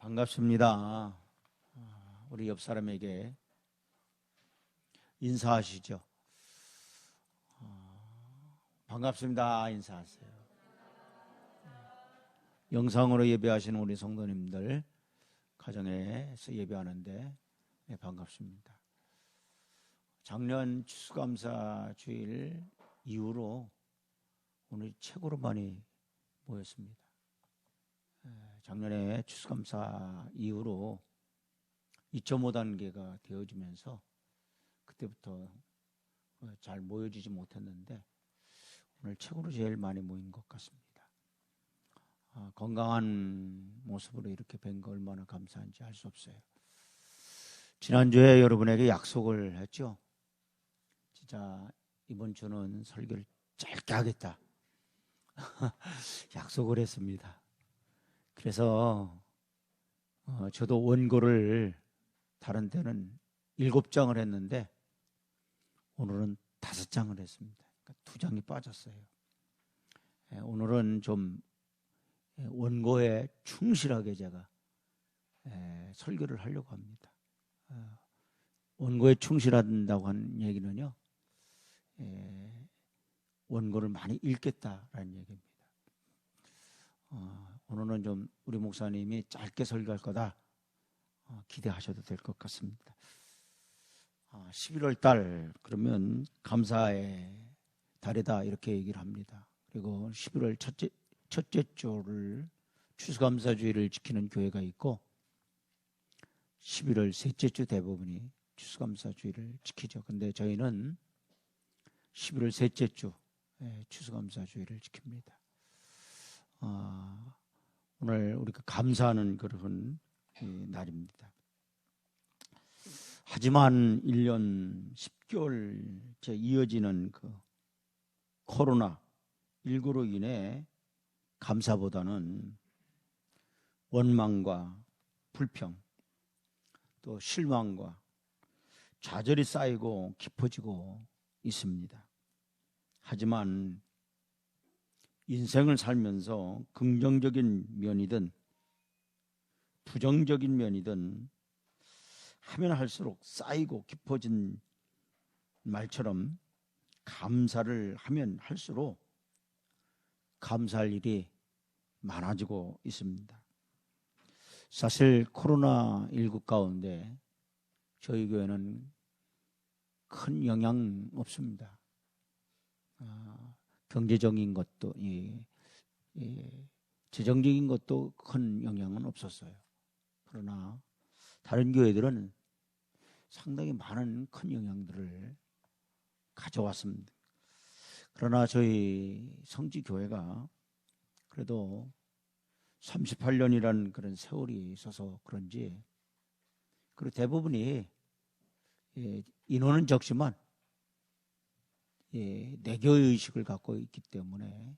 반갑습니다. 우리 옆 사람에게 인사하시죠. 반갑습니다. 인사하세요. 영상으로 예배하시는 우리 성도님들, 가정에서 예배하는데 반갑습니다. 작년 추수감사 주일 이후로 오늘 최고로 많이 모였습니다. 작년에 추수감사 이후로 2.5단계가 되어지면서 그때부터 잘 모여지지 못했는데 오늘 최고로 제일 많이 모인 것 같습니다. 건강한 모습으로 이렇게 뵌 거 얼마나 감사한지 알 수 없어요. 지난주에 여러분에게 약속을 했죠. 진짜 이번 주는 설교를 짧게 하겠다. 약속을 했습니다. 그래서 저도 원고를 다른 때는 7장을 했는데 오늘은 5장을 했습니다. 그러니까 2장이 빠졌어요. 오늘은 좀 원고에 충실하게 제가 설교를 하려고 합니다. 원고에 충실한다고 하는 얘기는요, 원고를 많이 읽겠다라는 얘기입니다. 오늘은 좀 우리 목사님이 짧게 설교할 거다 기대하셔도 될 것 같습니다. 11월 달 그러면 감사의 달이다 이렇게 얘기를 합니다. 그리고 11월 첫째 주를 추수감사주의를 지키는 교회가 있고 11월 셋째 주 대부분이 추수감사주의를 지키죠. 근데 저희는 11월 셋째 주 추수감사주의를 지킵니다. 오늘 우리가 감사하는 그런 날입니다. 하지만 1년 10개월째 이어지는 그 코로나19로 인해 감사보다는 원망과 불평, 또 실망과 좌절이 쌓이고 깊어지고 있습니다. 하지만 인생을 살면서 긍정적인 면이든 부정적인 면이든 하면 할수록 쌓이고 깊어진 말처럼 감사를 하면 할수록 감사할 일이 많아지고 있습니다. 사실 코로나19 가운데 저희 교회는 큰 영향 없습니다. 경제적인 것도 재정적인 것도 큰 영향은 없었어요. 그러나 다른 교회들은 상당히 많은 큰 영향들을 가져왔습니다. 그러나 저희 성지교회가 그래도 38년이라는 그런 세월이 있어서 그런지 그리고 대부분이 인원은 적지만 내교의식을 갖고 있기 때문에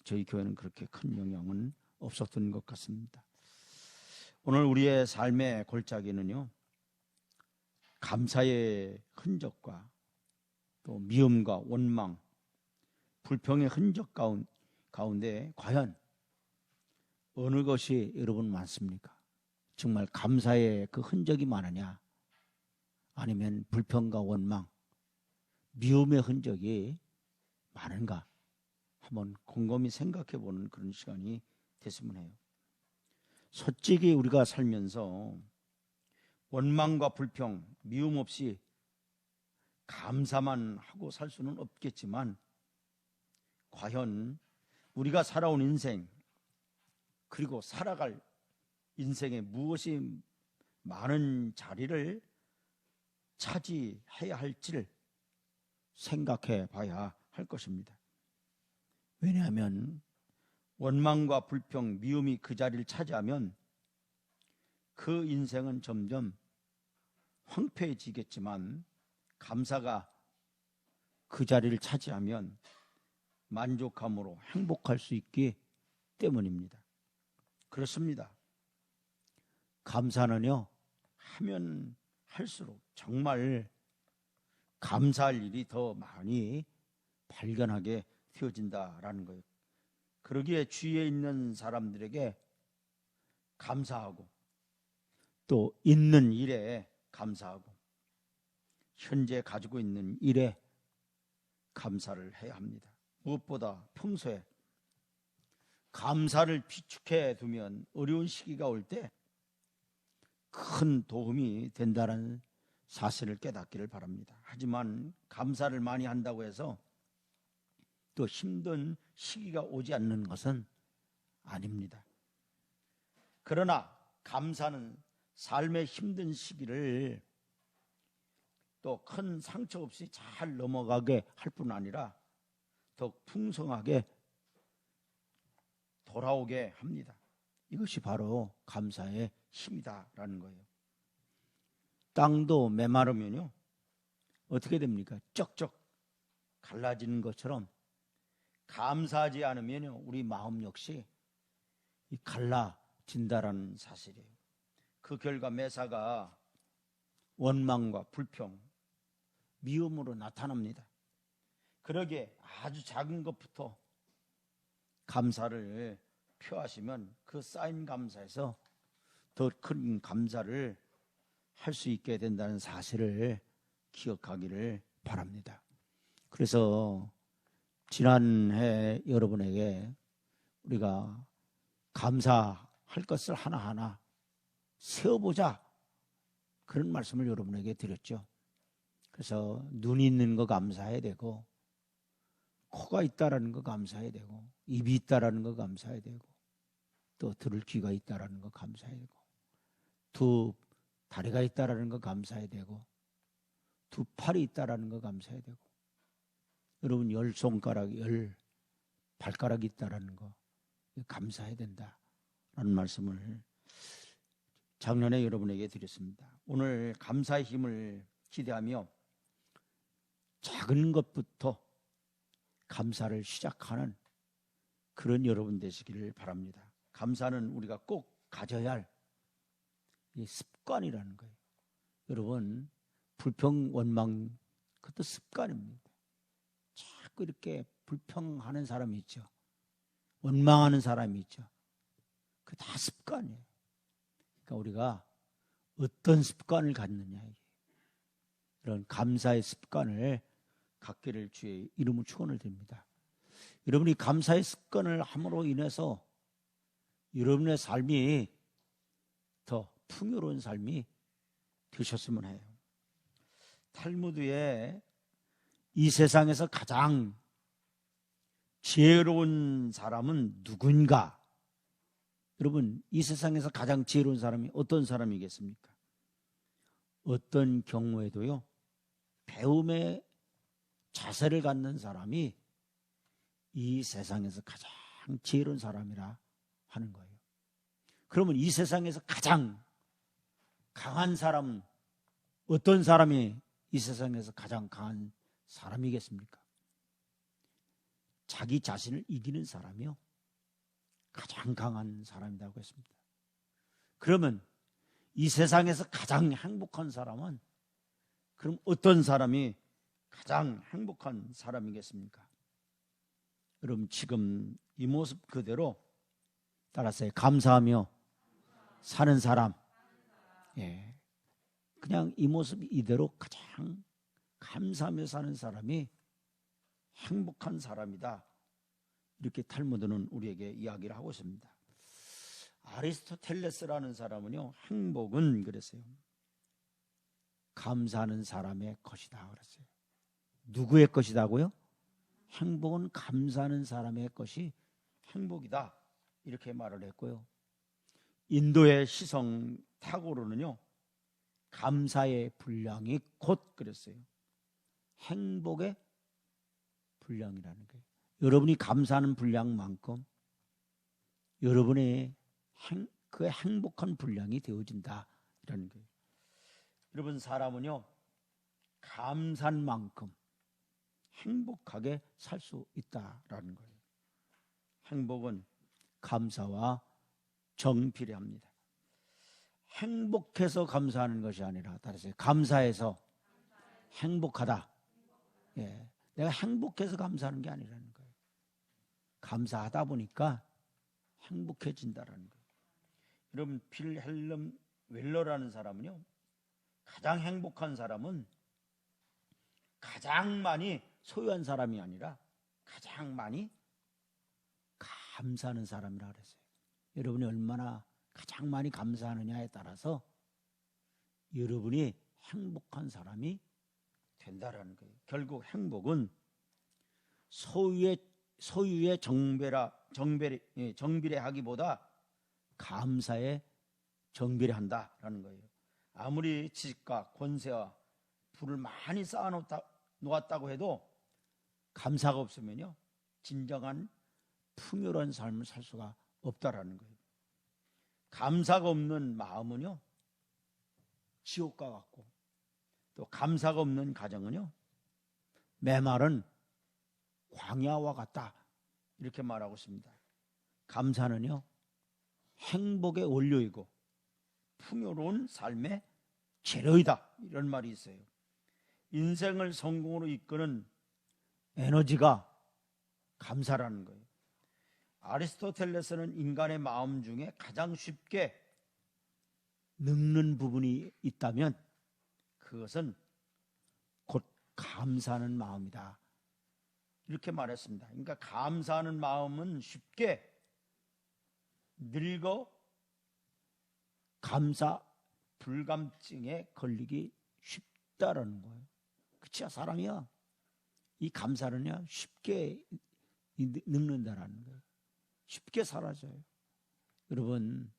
저희 교회는 그렇게 큰 영향은 없었던 것 같습니다. 오늘 우리의 삶의 골짜기는요, 감사의 흔적과 또 미움과 원망, 불평의 흔적 가운데 과연 어느 것이 여러분 많습니까? 정말 감사의 그 흔적이 많으냐? 아니면 불평과 원망, 미움의 흔적이 많은가? 한번 곰곰이 생각해 보는 그런 시간이 됐으면 해요. 솔직히 우리가 살면서 원망과 불평, 미움 없이 감사만 하고 살 수는 없겠지만 과연 우리가 살아온 인생 그리고 살아갈 인생에 무엇이 많은 자리를 차지해야 할지를 생각해 봐야 할 것입니다. 왜냐하면 원망과 불평, 미움이 그 자리를 차지하면 그 인생은 점점 황폐해지겠지만 감사가 그 자리를 차지하면 만족함으로 행복할 수 있기 때문입니다. 그렇습니다. 감사는요, 하면 할수록 정말 감사할 일이 더 많이 발견하게 되어진다라는 거예요. 그러기에 주위에 있는 사람들에게 감사하고 또 있는 일에 감사하고 현재 가지고 있는 일에 감사를 해야 합니다. 무엇보다 평소에 감사를 비축해 두면 어려운 시기가 올 때 큰 도움이 된다는 사실을 깨닫기를 바랍니다. 하지만 감사를 많이 한다고 해서 또 힘든 시기가 오지 않는 것은 아닙니다. 그러나 감사는 삶의 힘든 시기를 또 큰 상처 없이 잘 넘어가게 할 뿐 아니라 더 풍성하게 돌아오게 합니다. 이것이 바로 감사의 힘이다라는 거예요. 땅도 메마르면요 어떻게 됩니까? 쩍쩍 갈라지는 것처럼 감사하지 않으면요 우리 마음 역시 갈라진다라는 사실이에요. 그 결과 매사가 원망과 불평, 미움으로 나타납니다. 그러기에 아주 작은 것부터 감사를 표하시면 그 쌓인 감사에서 더 큰 감사를 할 수 있게 된다는 사실을 기억하기를 바랍니다. 그래서 지난해 여러분에게 우리가 감사할 것을 하나하나 세워보자 그런 말씀을 여러분에게 드렸죠. 그래서 눈이 있는 거 감사해야 되고 코가 있다라는 거 감사해야 되고 입이 있다라는 거 감사해야 되고 또 들을 귀가 있다라는 거 감사해야 되고 두 다리가 있다라는 거 감사해야 되고 두 팔이 있다라는 거 감사해야 되고 여러분 10손가락 10발가락이 있다라는 거 감사해야 된다라는 말씀을 작년에 여러분에게 드렸습니다. 오늘 감사의 힘을 기대하며 작은 것부터 감사를 시작하는 그런 여러분 되시기를 바랍니다. 감사는 우리가 꼭 가져야 할 이 습관이라는 거예요. 여러분 불평, 원망 그것도 습관입니다. 자꾸 이렇게 불평하는 사람이 있죠. 원망하는 사람이 있죠. 그 다 습관이에요. 그러니까 우리가 어떤 습관을 갖느냐 이런 감사의 습관을 갖기를 주의 이름으로 축원을 드립니다. 여러분이 감사의 습관을 함으로 인해서 여러분의 삶이 더 풍요로운 삶이 되셨으면 해요. 탈무드에 이 세상에서 가장 지혜로운 사람은 누군가? 여러분 이 세상에서 가장 지혜로운 사람이 어떤 사람이겠습니까? 어떤 경우에도요 배움의 자세를 갖는 사람이 이 세상에서 가장 지혜로운 사람이라 하는 거예요. 그러면 이 세상에서 가장 강한 사람은 어떤 사람이 이 세상에서 가장 강한 사람이겠습니까? 자기 자신을 이기는 사람이요 가장 강한 사람이라고 했습니다. 그러면 이 세상에서 가장 행복한 사람은 그럼 어떤 사람이 가장 행복한 사람이겠습니까? 여러분 지금 이 모습 그대로 따라서 감사하며 사는 사람, 예, 그냥 이 모습 이대로 가장 감사하며 사는 사람이 행복한 사람이다. 이렇게 탈무드는 우리에게 이야기를 하고 있습니다. 아리스토텔레스라는 사람은요, 행복은 그랬어요. 감사하는 사람의 것이다 그랬어요. 누구의 것이다고요? 행복은 감사하는 사람의 것이 행복이다. 이렇게 말을 했고요. 인도의 시성 타고르는요, 감사의 분량이 곧 그랬어요. 행복의 분량이라는 거예요. 여러분이 감사하는 분량만큼 여러분의 그 행복한 분량이 되어진다. 이라는 거예요. 여러분 사람은요, 감사한 만큼 행복하게 살 수 있다라는 거예요. 행복은 감사와 정비례합니다. 행복해서 감사하는 것이 아니라 따라서 감사해서 행복하다. 예, 내가 행복해서 감사하는 게 아니라는 거예요. 감사하다 보니까 행복해진다라는 거예요. 여러분, 필헬름 웰러라는 사람은요, 가장 행복한 사람은 가장 많이 소유한 사람이 아니라 가장 많이 감사하는 사람이라 그랬어요. 여러분이 얼마나 가장 많이 감사하느냐에 따라서 여러분이 행복한 사람이 된다라는 거예요. 결국 행복은 소유의 정비례하기보다 감사에 정비례한다라는 거예요. 아무리 지식과 권세와 부를 많이 쌓아놓았다고 해도 감사가 없으면요, 진정한 풍요로운 삶을 살 수가 없다라는 거예요. 감사가 없는 마음은요, 지옥과 같고, 또 감사가 없는 가정은요, 메마른 광야와 같다, 이렇게 말하고 있습니다. 감사는요, 행복의 원료이고 풍요로운 삶의 재료이다, 이런 말이 있어요. 인생을 성공으로 이끄는 에너지가 감사라는 거예요. 아리스토텔레스는 인간의 마음 중에 가장 쉽게 늙는 부분이 있다면 그것은 곧 감사하는 마음이다, 이렇게 말했습니다. 그러니까 감사하는 마음은 쉽게 늙어 감사 불감증에 걸리기 쉽다라는 거예요. 그치야, 사람이야. 이 감사는요, 쉽게 늙는다라는 거예요. 쉽게 사라져요. 여러분,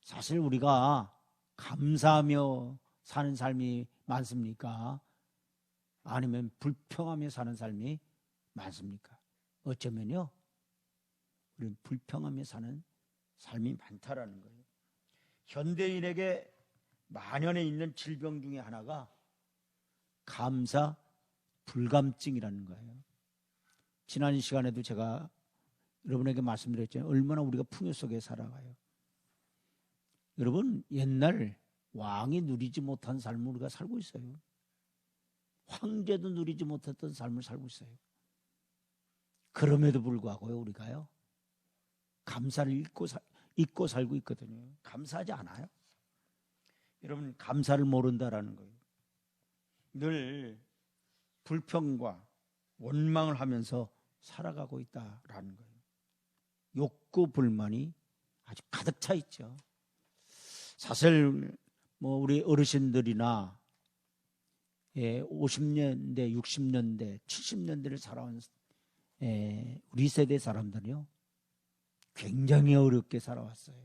사실 우리가 감사하며 사는 삶이 많습니까? 아니면 불평하며 사는 삶이 많습니까? 어쩌면요, 우리는 불평하며 사는 삶이 많다라는 거예요. 현대인에게 만연해 있는 질병 중에 하나가 감사 불감증이라는 거예요. 지난 시간에도 제가 여러분에게 말씀드렸잖아요. 얼마나 우리가 풍요 속에 살아가요. 여러분, 옛날 왕이 누리지 못한 삶을 우리가 살고 있어요. 황제도 누리지 못했던 삶을 살고 있어요. 그럼에도 불구하고요, 우리가요, 감사를 잊고 살고 있거든요. 감사하지 않아요. 여러분, 감사를 모른다라는 거예요. 늘 불평과 원망을 하면서 살아가고 있다라는 거예요. 욕구 불만이 아주 가득 차 있죠. 사실 우리 어르신들이나 50년대, 60년대, 70년대를 살아온 우리 세대 사람들이요, 굉장히 어렵게 살아왔어요.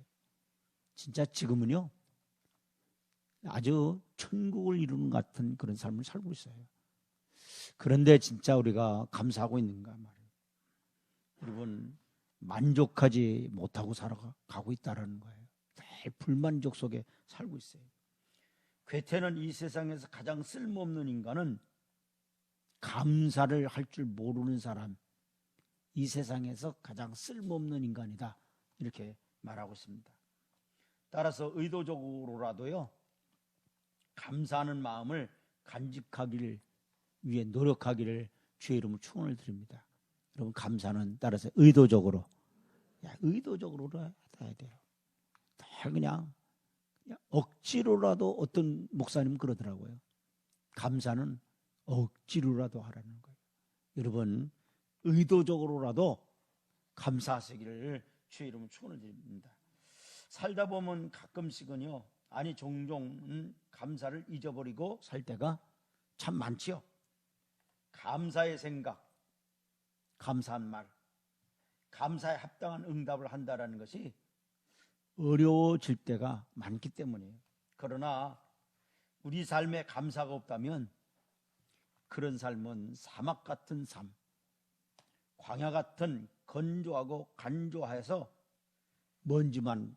진짜 지금은요, 아주 천국을 이루는 같은 그런 삶을 살고 있어요. 그런데 진짜 우리가 감사하고 있는가 말이에요. 여러분, 만족하지 못하고 살아가고 있다는 거예요. 불만족 속에 살고 있어요. 괴테는 이 세상에서 가장 쓸모없는 인간은 감사를 할 줄 모르는 사람, 이 세상에서 가장 쓸모없는 인간이다, 이렇게 말하고 있습니다. 따라서 의도적으로라도요, 감사하는 마음을 간직하기를 위해 노력하기를 주의 이름으로 축원을 드립니다. 여러분, 감사는 따라서 의도적으로 해야 돼요. 그냥 억지로라도, 어떤 목사님은 그러더라고요. 감사는 억지로라도 하라는 거예요. 여러분, 의도적으로라도 감사하시기를 주의 이름으로 축원을 드립니다. 살다 보면 가끔씩은요, 아니 종종 감사를 잊어버리고 살 때가 참 많지요. 감사의 생각, 감사한 말, 감사에 합당한 응답을 한다라는 것이 어려워질 때가 많기 때문이에요. 그러나 우리 삶에 감사가 없다면 그런 삶은 사막 같은 삶, 광야 같은 건조하고 간조해서 먼지만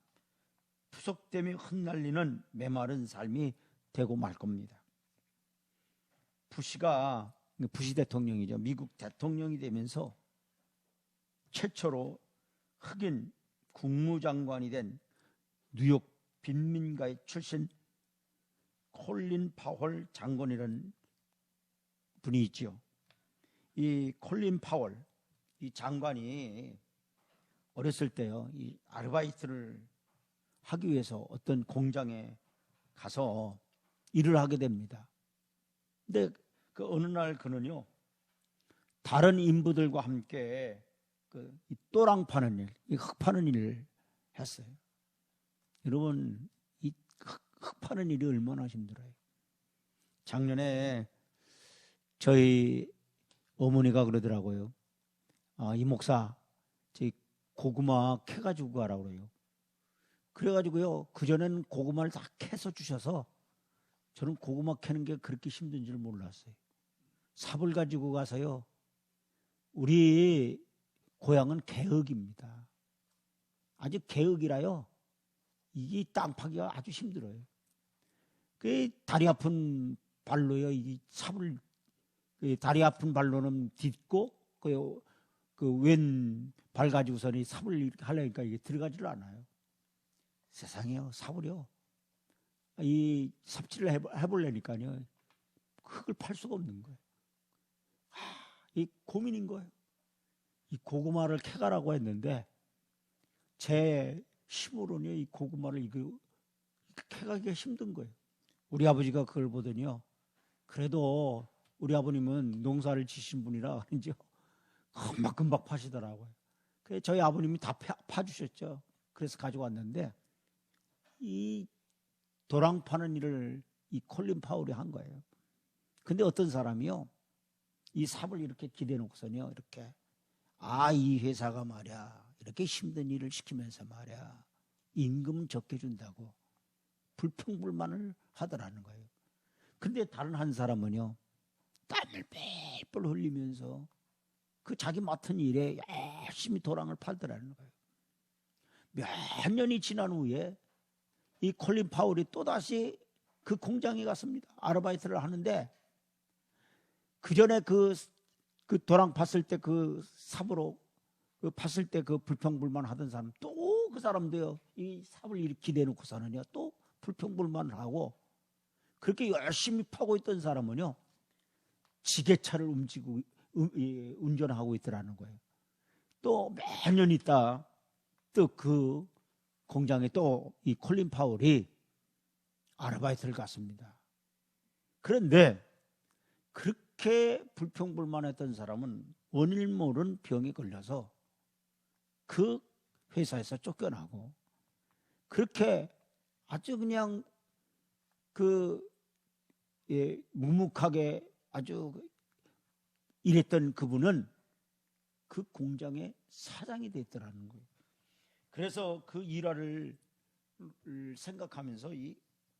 푸석되며 흩날리는 메마른 삶이 되고 말 겁니다. 부시 대통령이죠. 미국 대통령이 되면서 최초로 흑인 국무장관이 된 뉴욕 빈민가의 출신 콜린 파월 장관이라는 분이 있지요. 이 콜린 파월, 이 장관이 어렸을 때요, 이 아르바이트를 하기 위해서 어떤 공장에 가서 일을 하게 됩니다. 근데 그 어느 날 그는요, 다른 인부들과 함께 이 또랑 파는 일, 이 흙 파는 일을 했어요. 여러분, 이 흙 파는 일이 얼마나 힘들어요. 작년에 저희 어머니가 그러더라고요. 이 목사, 저희 고구마 캐가지고 가라고 그래요. 그래가지고요, 그전에는 고구마를 다 캐서 주셔서 저는 고구마 캐는 게 그렇게 힘든 줄 몰랐어요. 삽을 가지고 가서요, 우리 고향은 개흙입니다. 아주 개흙이라요, 이 땅 파기가 아주 힘들어요. 그 다리 아픈 발로요, 이 삽을, 다리 아픈 발로는 딛고 그 왼 발 가지고서는 삽을 이렇게 하려니까 이게 들어가지를 않아요. 세상에요, 삽을요, 이 삽질을 해보려니까요, 흙을 팔 수가 없는 거예요. 이 고민인 거예요. 이 고구마를 캐가라고 했는데 제 힘으로는 이 고구마를 캐가기가 힘든 거예요. 우리 아버지가 그걸 보더니요, 그래도 우리 아버님은 농사를 지신 분이라 이제 금박금박 파시더라고요. 그래서 저희 아버님이 다 파주셨죠. 그래서 가져왔는데 이 도랑 파는 일을 이 콜린 파울이 한 거예요. 근데 어떤 사람이요, 이 삽을 이렇게 기대놓고서는요, 이렇게 이 회사가 말이야, 이렇게 힘든 일을 시키면서 말이야, 임금 적게 준다고 불평불만을 하더라는 거예요. 근데 다른 한 사람은요, 땀을 뻘뻘 흘리면서 그 자기 맡은 일에 열심히 도랑을 팔더라는 거예요. 몇 년이 지난 후에 이 콜린 파울이 또다시 그 공장에 갔습니다. 아르바이트를 하는데 그 전에 그 도랑 팠을 때 그 삽으로 팠을 때 그 불평불만 하던 사람, 또 그 사람도요, 이 삽을 이렇게 기대놓고서는요, 또 불평불만을 하고, 그렇게 열심히 파고 있던 사람은요, 지게차를 운전하고 있더라는 거예요. 또 몇 년 있다 또 그 공장에 또 이 콜린 파울이 아르바이트를 갔습니다. 그런데 그렇게 불평불만했던 사람은 원인 모르는 병에 걸려서 그 회사에서 쫓겨나고, 그렇게 아주 그냥 묵묵하게 아주 일했던 그분은 그 공장의 사장이 됐더라는 거예요. 그래서 그 일화를 생각하면서 이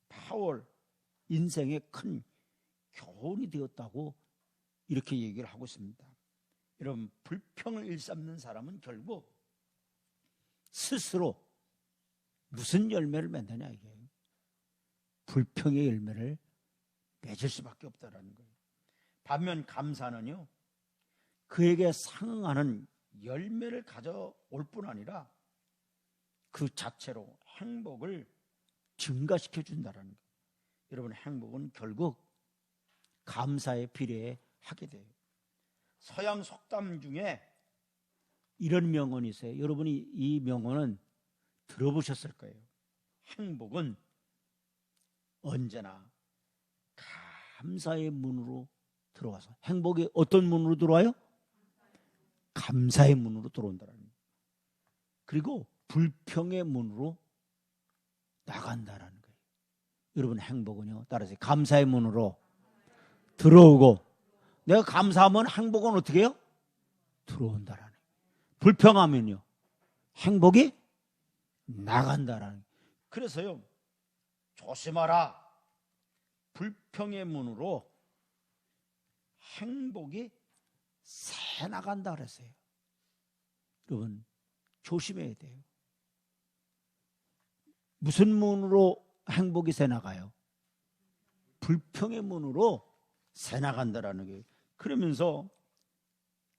파월 인생의 큰 교훈이 되었다고 이렇게 얘기를 하고 있습니다. 여러분, 불평을 일삼는 사람은 결국 스스로 무슨 열매를 맺느냐, 이게 불평의 열매를 맺을 수밖에 없다라는 거예요. 반면 감사는요, 그에게 상응하는 열매를 가져올 뿐 아니라 그 자체로 행복을 증가시켜 준다라는 거예요. 여러분, 행복은 결국 감사에 비례하게 돼요. 서양 속담 중에 이런 명언이 있어요. 여러분이 이 명언은 들어보셨을 거예요. 행복은 언제나 감사의 문으로 들어와서, 행복이 어떤 문으로 들어와요? 감사의 문으로 들어온다는 거예요. 그리고 불평의 문으로 나간다라는 거예요. 여러분, 행복은요, 따라서 감사의 문으로 들어오고, 내가 감사하면 행복은 어떻게 해요? 들어온다라는 거예요. 불평하면요, 행복이 나간다라는 거예요. 그래서요, 조심하라. 불평의 문으로 행복이 새 나간다 그랬어요. 여러분, 조심해야 돼요. 무슨 문으로 행복이 새 나가요? 불평의 문으로 새 나간다라는 게. 그러면서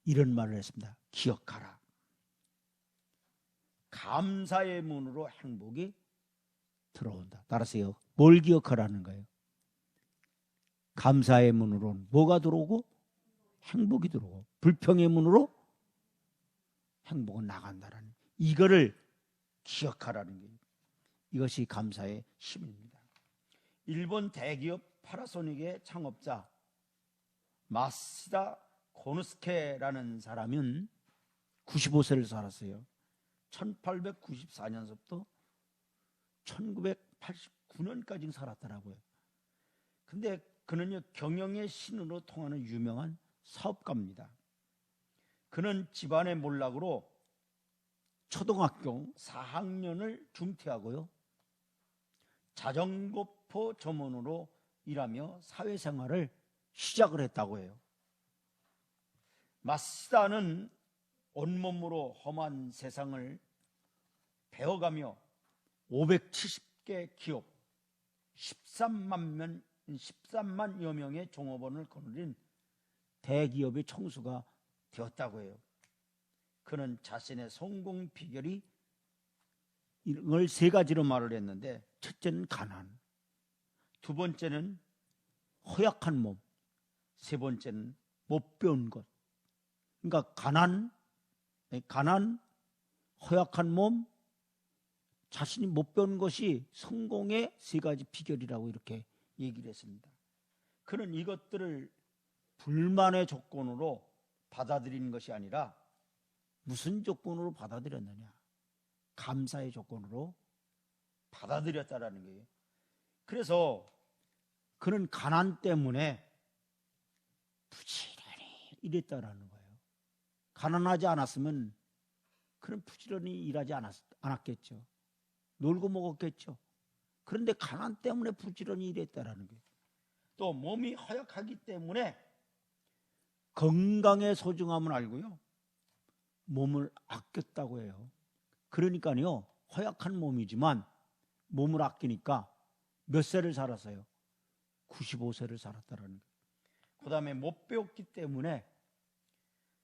이런 말을 했습니다. 기억하라. 감사의 문으로 행복이 들어온다. 따라서요, 뭘 기억하라는 거예요? 감사의 문으로는 뭐가 들어오고? 행복이 들어오고, 불평의 문으로 행복은 나간다라는, 이거를 기억하라는 거예요. 이것이 감사의 힘입니다. 일본 대기업 파나소닉의 창업자 마시다 고노스케라는 사람은 95세를 살았어요. 1894년서부터 1989년까지 살았더라고요. 근데 그는요, 경영의 신으로 통하는 유명한 사업가입니다. 그는 집안의 몰락으로 초등학교 4학년을 중퇴하고요, 자전거포 점원으로 일하며 사회생활을 시작을 했다고 해요. 마시다는 온몸으로 험한 세상을 배워가며 570개 기업 13만여 명의 종업원을 거느린 대기업의 총수가 되었다고 해요. 그는 자신의 성공 비결이 이걸 세 가지로 말을 했는데, 첫째는 가난, 두 번째는 허약한 몸, 세 번째는 못 배운 것. 그러니까 가난, 허약한 몸, 자신이 못 배운 것이 성공의 세 가지 비결이라고 이렇게 얘기를 했습니다. 그는 이것들을 불만의 조건으로 받아들이는 것이 아니라 무슨 조건으로 받아들였느냐? 감사의 조건으로 받아들였다라는 거예요. 그래서 그는 가난 때문에 부지런히 일했다라는 거예요. 가난하지 않았으면 그는 부지런히 일하지 않았겠죠. 놀고 먹었겠죠. 그런데 가난 때문에 부지런히 일했다라는 거예요. 또 몸이 허약하기 때문에 건강의 소중함을 알고요, 몸을 아꼈다고 해요. 그러니까요, 허약한 몸이지만 몸을 아끼니까 몇 세를 살았어요? 95세를 살았다라는 거예요. 그 다음에 못 배웠기 때문에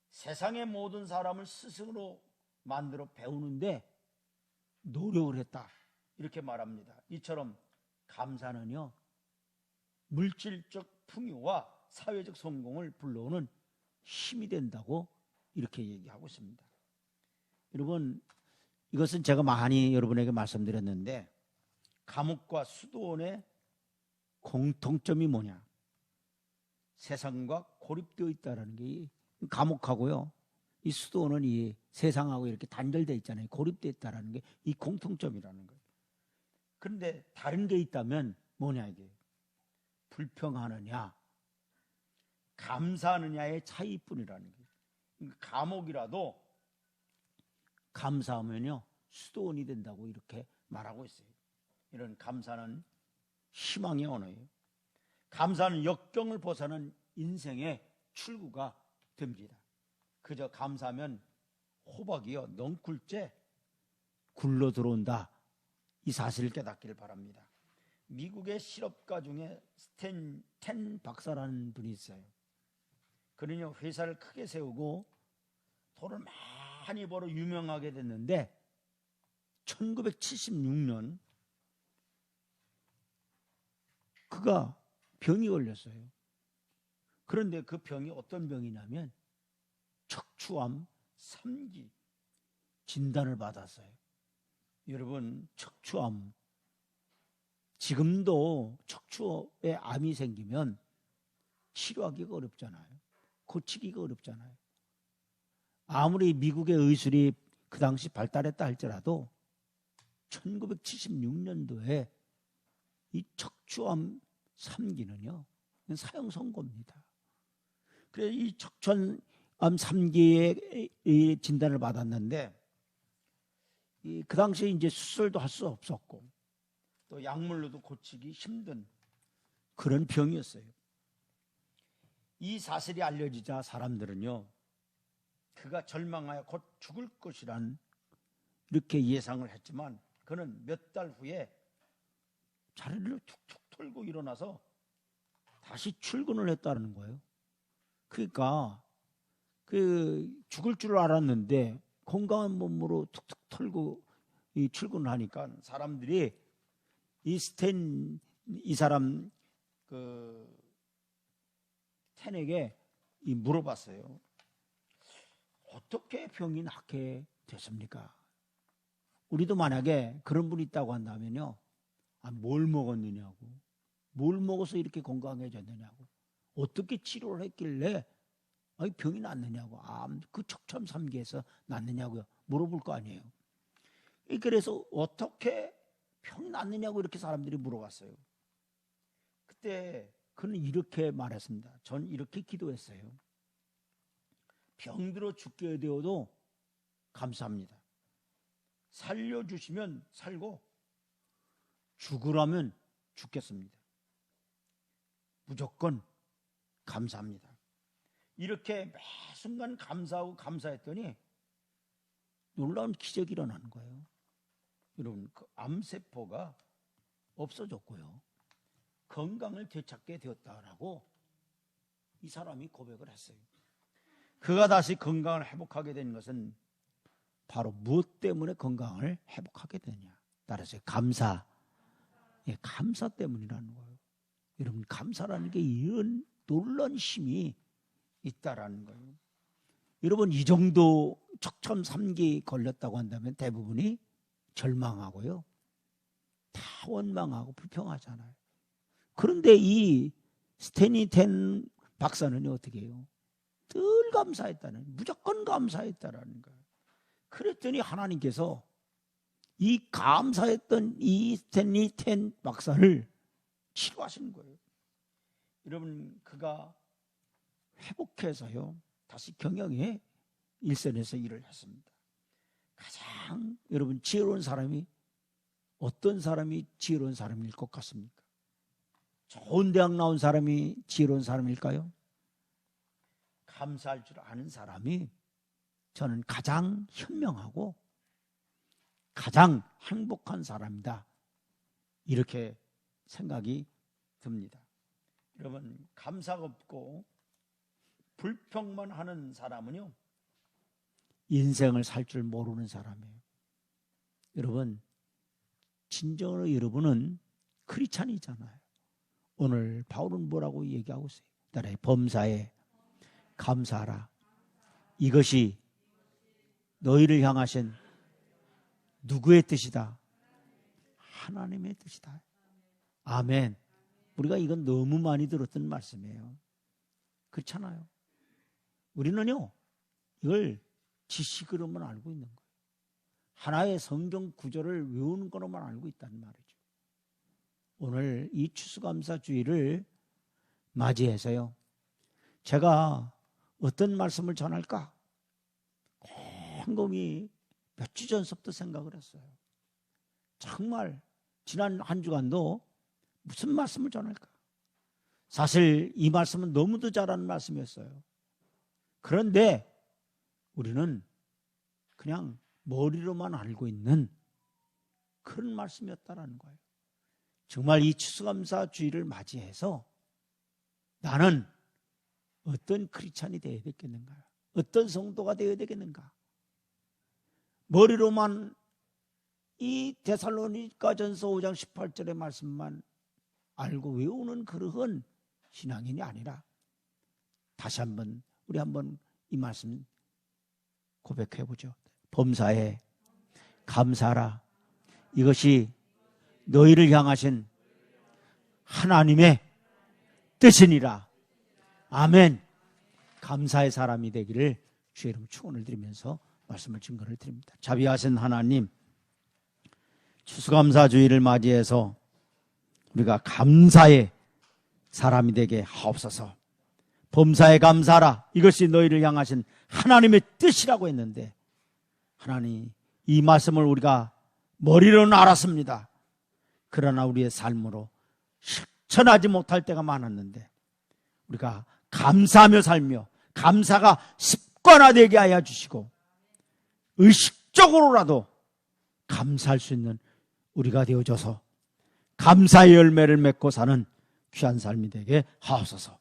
세상의 모든 사람을 스승으로 만들어 배우는데 노력을 했다, 이렇게 말합니다. 이처럼 감사는요, 물질적 풍요와 사회적 성공을 불러오는 힘이 된다고 이렇게 얘기하고 있습니다. 여러분, 이것은 제가 많이 여러분에게 말씀드렸는데, 감옥과 수도원의 공통점이 뭐냐? 세상과 고립되어 있다는 게, 감옥하고요, 이 수도원은 이 세상하고 이렇게 단절되어 있잖아요. 고립되어 있다는 게 이 공통점이라는 거예요. 그런데 다른 게 있다면 뭐냐 이게? 불평하느냐, 감사하느냐의 차이뿐이라는 거예요. 감옥이라도 감사하면요, 수도원이 된다고 이렇게 말하고 있어요. 이런 감사는 희망의 언어예요. 감사는 역경을 벗어난 인생의 출구가 됩니다. 그저 감사하면 호박이요, 넝쿨째 굴러 들어온다, 이 사실을 깨닫기를 바랍니다. 미국의 실업가 중에 스탠 텐 박사라는 분이 있어요. 그는요, 회사를 크게 세우고 돈을 많이 벌어 유명하게 됐는데 1976년 그가 병이 걸렸어요. 그런데 그 병이 어떤 병이냐면 척추암 3기 진단을 받았어요. 여러분, 척추암, 지금도 척추에 암이 생기면 치료하기가 어렵잖아요. 고치기가 어렵잖아요. 아무리 미국의 의술이 그 당시 발달했다 할지라도 1976년도에 이 척추암 3기는요, 사형 선고입니다. 그래서 이 척추암 3기의 진단을 받았는데, 그 당시에 이제 수술도 할 수 없었고 또 약물로도 고치기 힘든 그런 병이었어요. 이 사실이 알려지자 사람들은요, 그가 절망하여 곧 죽을 것이란 이렇게 예상을 했지만 그는 몇 달 후에 자리를 툭툭 털고 일어나서 다시 출근을 했다는 거예요. 그러니까 죽을 줄 알았는데 건강한 몸으로 툭툭 털고 출근을 하니까 사람들이 이 사람 텐에게 물어봤어요. 어떻게 병이 낫게 됐습니까? 우리도 만약에 그런 분이 있다고 한다면요, 뭘 먹었느냐고, 뭘 먹어서 이렇게 건강해졌느냐고, 어떻게 치료를 했길래 병이 낫느냐고, 그 척참 3기에서 낫느냐고요 물어볼 거 아니에요. 그래서 어떻게 병이 낫느냐고 이렇게 사람들이 물어봤어요. 그때 그는 이렇게 말했습니다. 전 이렇게 기도했어요. 병들어 죽게 되어도 감사합니다. 살려주시면 살고 죽으라면 죽겠습니다. 무조건 감사합니다. 이렇게 매 순간 감사하고 감사했더니 놀라운 기적이 일어나는 거예요. 여러분, 그 암세포가 없어졌고요, 건강을 되찾게 되었다라고 이 사람이 고백을 했어요. 그가 다시 건강을 회복하게 된 것은 바로 무엇 때문에 건강을 회복하게 되냐? 따라서 감사. 감사 때문이라는 거예요. 여러분, 감사라는 게 이런 놀라운 힘이 있다라는 거예요. 여러분, 이 정도 척참 3기 걸렸다고 한다면 대부분이 절망하고요, 다 원망하고 불평하잖아요. 그런데 이 스테니 텐 박사는 어떻게 해요? 늘 감사했다는, 무조건 감사했다라는 거예요. 그랬더니 하나님께서 이 감사했던 이 스테니 텐 박사를 치료하시는 거예요. 여러분, 그가 회복해서요 다시 경영의 일선에서 일을 했습니다. 가장 여러분 지혜로운 사람이 어떤 사람이 지혜로운 사람일 것 같습니까? 좋은 대학 나온 사람이 지혜로운 사람일까요? 감사할 줄 아는 사람이 저는 가장 현명하고 가장 행복한 사람이다, 이렇게 생각이 듭니다. 여러분, 감사가 없고 불평만 하는 사람은요 인생을 살 줄 모르는 사람이에요. 여러분, 진정으로 여러분은 크리스찬이잖아요. 오늘 바울은 뭐라고 얘기하고 있어요? 따라해. 범사에 감사하라. 이것이 너희를 향하신 누구의 뜻이다? 하나님의 뜻이다. 아멘. 우리가 이건 너무 많이 들었던 말씀이에요. 그렇잖아요. 우리는요 이걸 지식으로만 알고 있는 거예요. 하나의 성경 구절을 외우는 거로만 알고 있다는 말이죠. 오늘 이 추수감사주의를 맞이해서요, 제가 어떤 말씀을 전할까 곰곰이 몇 주 전부터 생각을 했어요. 정말 지난 한 주간도 무슨 말씀을 전할까. 사실 이 말씀은 너무도 잘하는 말씀이었어요. 그런데 우리는 그냥 머리로만 알고 있는 그런 말씀이었다라는 거예요. 정말 이 추수감사주의를 맞이해서 나는 어떤 크리스찬이 되어야 되겠는가, 어떤 성도가 되어야 되겠는가. 머리로만 이 데살로니가전서 5장 18절의 말씀만 알고 외우는 그러한 신앙인이 아니라 다시 한번 우리 한번 이 말씀 고백해 보죠. 범사에 감사하라. 이것이 너희를 향하신 하나님의 뜻이니라. 아멘. 감사의 사람이 되기를 주의 이름 축원을 드리면서 말씀을 증거를 드립니다. 자비하신 하나님, 추수감사주의를 맞이해서 우리가 감사의 사람이 되게 하옵소서. 범사에 감사하라. 이것이 너희를 향하신 하나님의 뜻이라고 했는데, 하나님, 이 말씀을 우리가 머리로는 알았습니다. 그러나 우리의 삶으로 실천하지 못할 때가 많았는데, 우리가 감사하며 살며 감사가 습관화되게 하여 주시고 의식적으로라도 감사할 수 있는 우리가 되어줘서 감사의 열매를 맺고 사는 귀한 삶이 되게 하옵소서.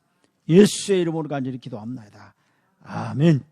예수의 이름으로 간절히 기도합니다. 아멘.